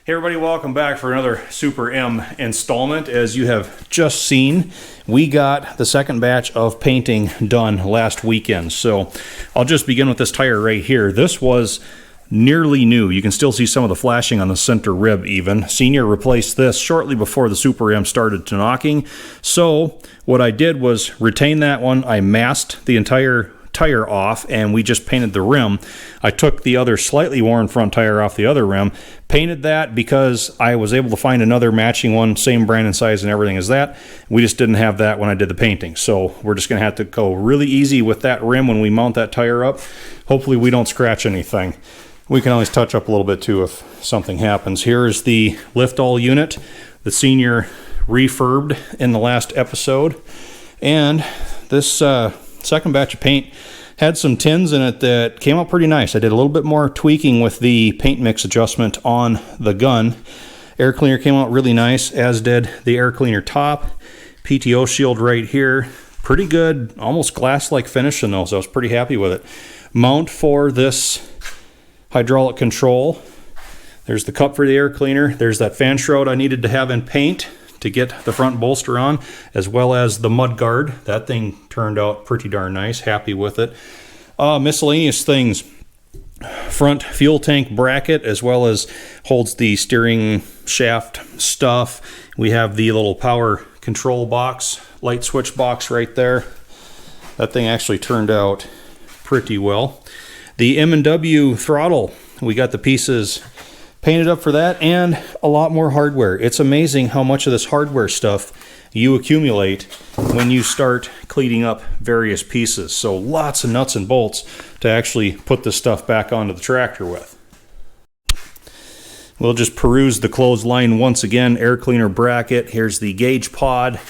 Hey everybody, welcome back for another Super M installment. As you have just seen, we got the second batch of painting done last weekend. So I'll just begin with this tire right here. This was nearly new. You can still see some of the flashing on the center rib even. Senior replaced this shortly before the Super M started to knocking. So what I did was retain that one. I masked the entire tire off and we just painted the rim. I took the other slightly worn front tire off the other rim, painted that because I was able to find another matching one, same brand and size and everything as that. We just didn't have that when I did the painting. So we're just going to have to go really easy with that rim when we mount that tire up. Hopefully we don't scratch anything. We can always touch up a little bit too if something happens. Here's the lift all unit that Senior refurbed in the last episode. And this second batch of paint had some tins in it that came out pretty nice. I did a little bit more tweaking with the paint mix adjustment on the gun. Air cleaner came out really nice, as did the air cleaner top. PTO shield right here. Pretty good, almost glass-like finish in those. I was pretty happy with it. Mount for this hydraulic control. There's the cup for the air cleaner. There's that fan shroud I needed to have in paint to get the front bolster on, as well as the mud guard. That thing turned out pretty darn nice. Happy with it. Miscellaneous Things. Front fuel tank bracket, as well as holds the steering shaft stuff. We have the little power control box, light switch box right there. That thing actually turned out pretty well. The M&W throttle, we got the pieces painted up for that, and a lot more hardware. It's amazing how much of this hardware stuff you accumulate when you start cleaning up various pieces. So lots of nuts and bolts to actually put this stuff back onto the tractor with. We'll just peruse the clothesline once again. Air cleaner bracket. Here's the gauge pod.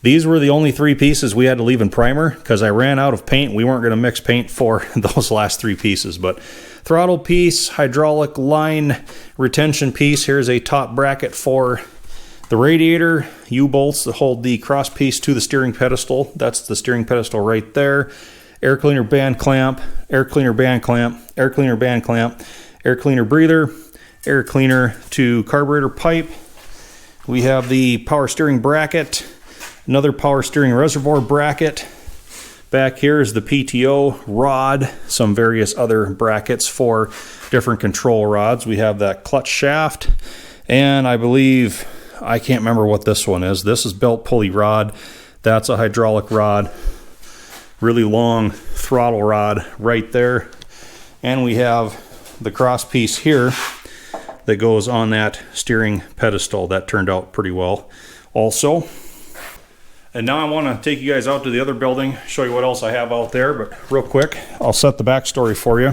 These were the only three pieces we had to leave in primer because I ran out of paint. We weren't going to mix paint for those last three pieces, but throttle piece, hydraulic line retention piece. Here's a top bracket for the radiator, U-bolts that hold the cross piece to the steering pedestal. That's the steering pedestal right there. Air cleaner band clamp, air cleaner band clamp, air cleaner band clamp, air cleaner breather, air cleaner to carburetor pipe. We have the power steering bracket, another power steering reservoir bracket. Back here is the PTO rod, some various other brackets for different control rods. We have that clutch shaft, and I believe, I can't remember what this one is. This is belt pulley rod. That's a hydraulic rod. Really long throttle rod right there. And we have the cross piece here that goes on that steering pedestal. That turned out pretty well also. And now I want to take you guys out to the other building, show you what else I have out there, but real quick, I'll set the backstory for you.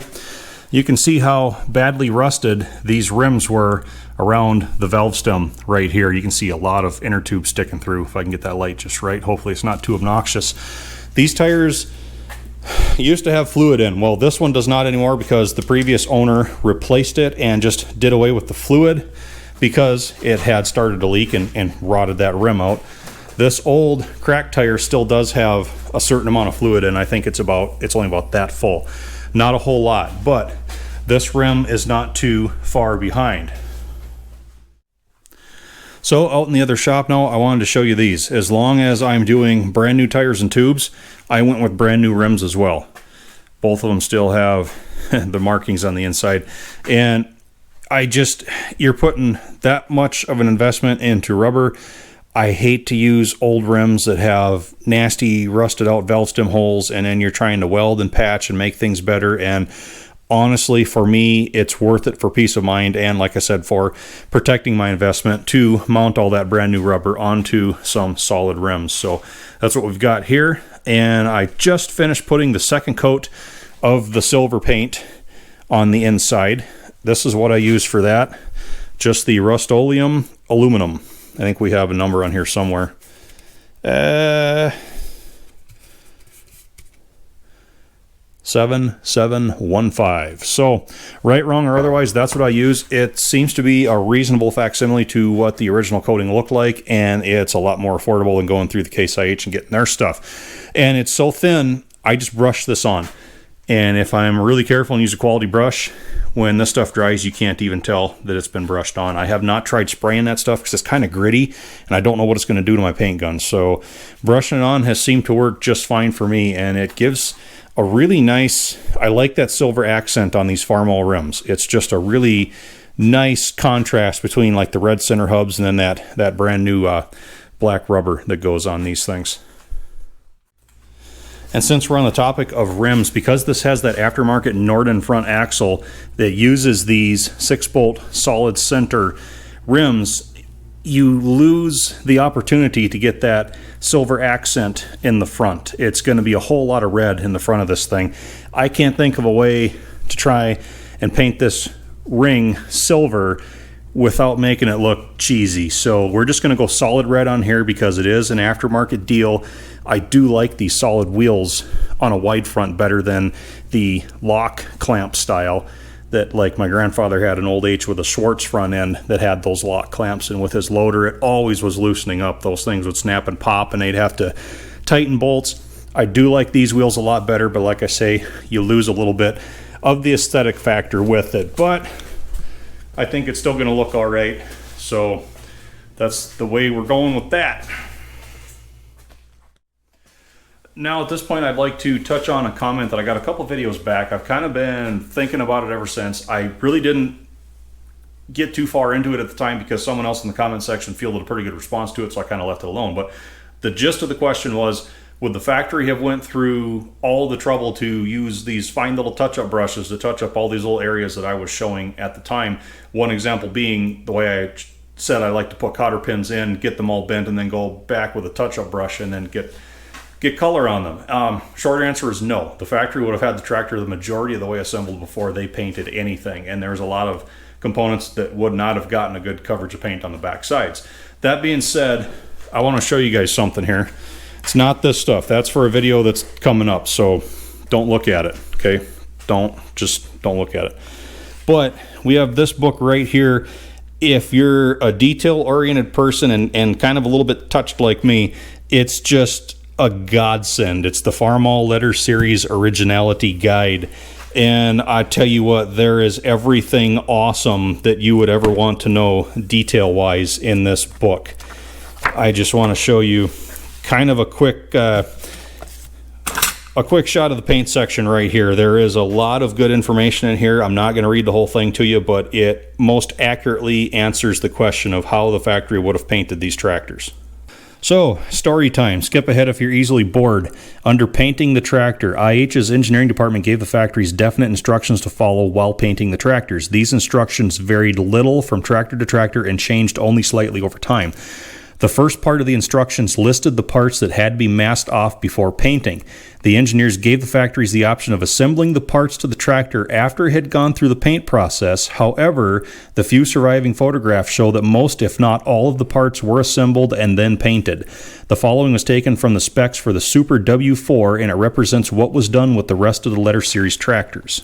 You can see how badly rusted these rims were around the valve stem right here. You can see a lot of inner tube sticking through, if I can get that light just right. Hopefully it's not too obnoxious. These tires used to have fluid in. Well, this one does not anymore because the previous owner replaced it and just did away with the fluid because it had started to leak and rotted that rim out. This old cracked tire still does have a certain amount of fluid, and I think it's only about that full. Not a whole lot, but this rim is not too far behind. So out in the other shop now, I wanted to show you these. As long as I'm doing brand new tires and tubes, I went with brand new rims as well. Both of them still have the markings on the inside, and you're putting that much of an investment into rubber. I hate to use old rims that have nasty rusted out valve stem holes, and then you're trying to weld and patch and make things better. And honestly, for me, it's worth it for peace of mind, and like I said, for protecting my investment, to mount all that brand new rubber onto some solid rims. So that's what we've got here. And I just finished putting the second coat of the silver paint on the inside. This is what I use for that. Just the Rust-Oleum aluminum. I think we have a number on here somewhere. 7715. So, right, wrong, or otherwise, that's what I use. It seems to be a reasonable facsimile to what the original coating looked like, and it's a lot more affordable than going through the Case IH and getting their stuff. And it's so thin, I just brush this on. And if I'm really careful and use a quality brush, when this stuff dries, you can't even tell that it's been brushed on. I have not tried spraying that stuff because it's kind of gritty, and I don't know what it's going to do to my paint gun. So brushing it on has seemed to work just fine for me, and it gives a really nice, I like that silver accent on these Farmall rims. It's just a really nice contrast between like the red center hubs and then that brand new black rubber that goes on these things. And since we're on the topic of rims, because this has that aftermarket Norden front axle that uses these 6-bolt solid center rims, you lose the opportunity to get that silver accent in the front. It's going to be a whole lot of red in the front of this thing. I can't think of a way to try and paint this ring silver without making it look cheesy. So we're just going to go solid red on here because it is an aftermarket deal. I do like these solid wheels on a wide front better than the lock clamp style that, like, my grandfather had an old H with a Schwartz front end that had those lock clamps, and with his loader it always was loosening up. Those things would snap and pop and they'd have to tighten bolts. I do like these wheels a lot better, but like I say, you lose a little bit of the aesthetic factor with it, but I think it's still going to look all right. So that's the way we're going with that. Now at this point, I'd like to touch on a comment that I got a couple videos back. I've kind of been thinking about it ever since. I really didn't get too far into it at the time because someone else in the comment section fielded a pretty good response to it, so I kind of left it alone. But the gist of the question was, would the factory have went through all the trouble to use these fine little touch-up brushes to touch up all these little areas that I was showing at the time? One example being the way I said I like to put cotter pins in, get them all bent, and then go back with a touch-up brush and then get color on them. Short answer is no. The factory would have had the tractor the majority of the way assembled before they painted anything, and there's a lot of components that would not have gotten a good coverage of paint on the back sides. That being said, I want to show you guys something here. It's not this stuff. That's for a video that's coming up, so don't look at it, okay? Don't look at it. But we have this book right here. If you're a detail-oriented person and kind of a little bit touched like me, it's just a godsend. It's the Farmall Letter Series Originality Guide. And I tell you what, there is everything awesome that you would ever want to know detail-wise in this book. I just want to show you kind of a quick shot of the paint section right here. There is a lot of good information in here. I'm not going to read the whole thing to you, but it most accurately answers the question of how the factory would have painted these tractors. So, story time. Skip ahead if you're easily bored. Under painting the tractor, IH's engineering department gave the factories definite instructions to follow while painting the tractors. These instructions varied little from tractor to tractor and changed only slightly over time. The first part of the instructions listed the parts that had to be masked off before painting. The engineers gave the factories the option of assembling the parts to the tractor after it had gone through the paint process. However, the few surviving photographs show that most, if not all, of the parts were assembled and then painted. The following was taken from the specs for the Super W4, and it represents what was done with the rest of the Letter Series tractors.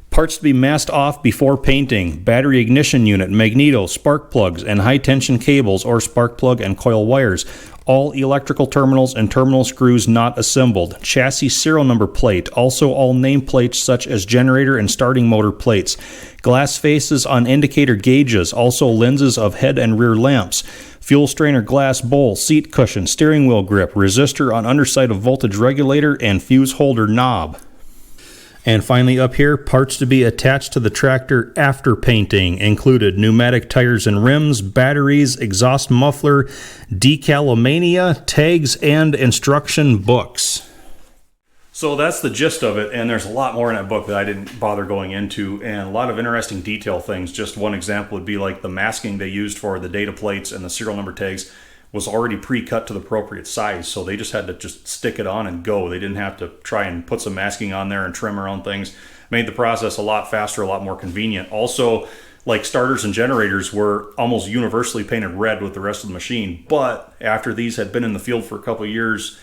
Parts to be masked off before painting: battery ignition unit, magneto, spark plugs, and high-tension cables or spark plug and coil wires. All electrical terminals and terminal screws not assembled. Chassis serial number plate. Also all nameplates such as generator and starting motor plates. Glass faces on indicator gauges. Also lenses of head and rear lamps. Fuel strainer glass bowl, seat cushion, steering wheel grip, resistor on underside of voltage regulator, and fuse holder knob. And finally up here, parts to be attached to the tractor after painting included pneumatic tires and rims, batteries, exhaust muffler, decalomania, tags, and instruction books. So that's the gist of it, and there's a lot more in that book that I didn't bother going into, and a lot of interesting detail things. Just one example would be like the masking they used for the data plates and the serial number tags was already pre-cut to the appropriate size, so they just had to just stick it on and go. They didn't have to try and put some masking on there and trim around things. Made the process a lot faster, a lot more convenient. Also, like starters and generators were almost universally painted red with the rest of the machine, but after these had been in the field for a couple of years,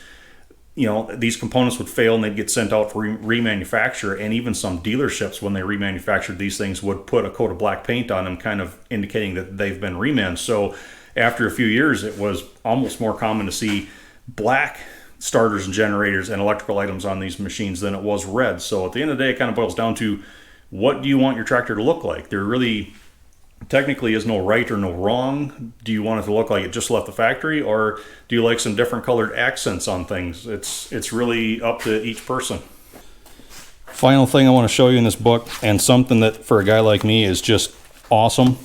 you know, these components would fail and they'd get sent out for remanufacture, and even some dealerships, when they remanufactured these things, would put a coat of black paint on them, kind of indicating that they've been reman. So after a few years, it was almost more common to see black starters and generators and electrical items on these machines than it was red. So at the end of the day, it kind of boils down to, what do you want your tractor to look like? There really technically is no right or no wrong. Do you want it to look like it just left the factory, or do you like some different colored accents on things? It's really up to each person. Final thing I want to show you in this book, and something that for a guy like me is just awesome.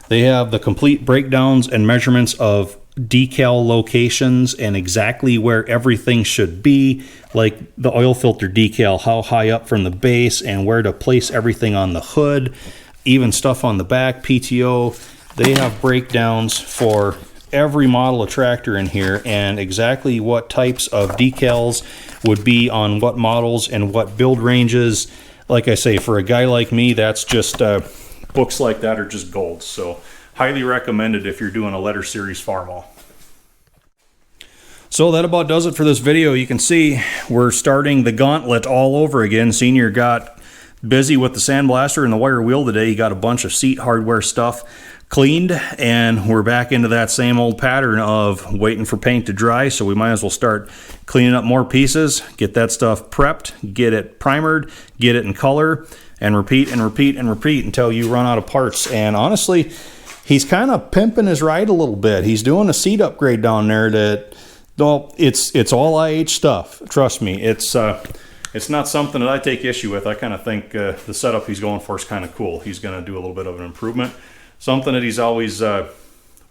They have the complete breakdowns and measurements of decal locations and exactly where everything should be, like the oil filter decal, how high up from the base and where to place everything on the hood, even stuff on the back, PTO. They have breakdowns for every model of tractor in here and exactly what types of decals would be on what models and what build ranges. Like I say, for a guy like me, that's just books like that are just gold. So highly recommended if you're doing a letter series Farmall. So that about does it for this video. You can see we're starting the gauntlet all over again. Senior got busy with the sandblaster and the wire wheel today. He got a bunch of seat hardware stuff cleaned, and we're back into that same old pattern of waiting for paint to dry. So we might as well start cleaning up more pieces, get that stuff prepped, get it primered, get it in color, and repeat and repeat and repeat until you run out of parts. And honestly, he's kind of pimping his ride a little bit. He's doing a seat upgrade down there that, well, it's all IH stuff. Trust me, it's not something that I take issue with. I kind of think the setup he's going for is kind of cool. He's going to do a little bit of an improvement. Something that he's always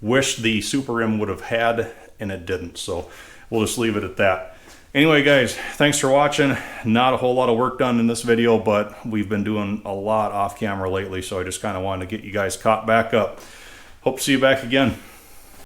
wished the Super M would have had, and it didn't. So we'll just leave it at that. Anyway, guys, thanks for watching. Not a whole lot of work done in this video, but we've been doing a lot off camera lately, so I just kind of wanted to get you guys caught back up. Hope to see you back again.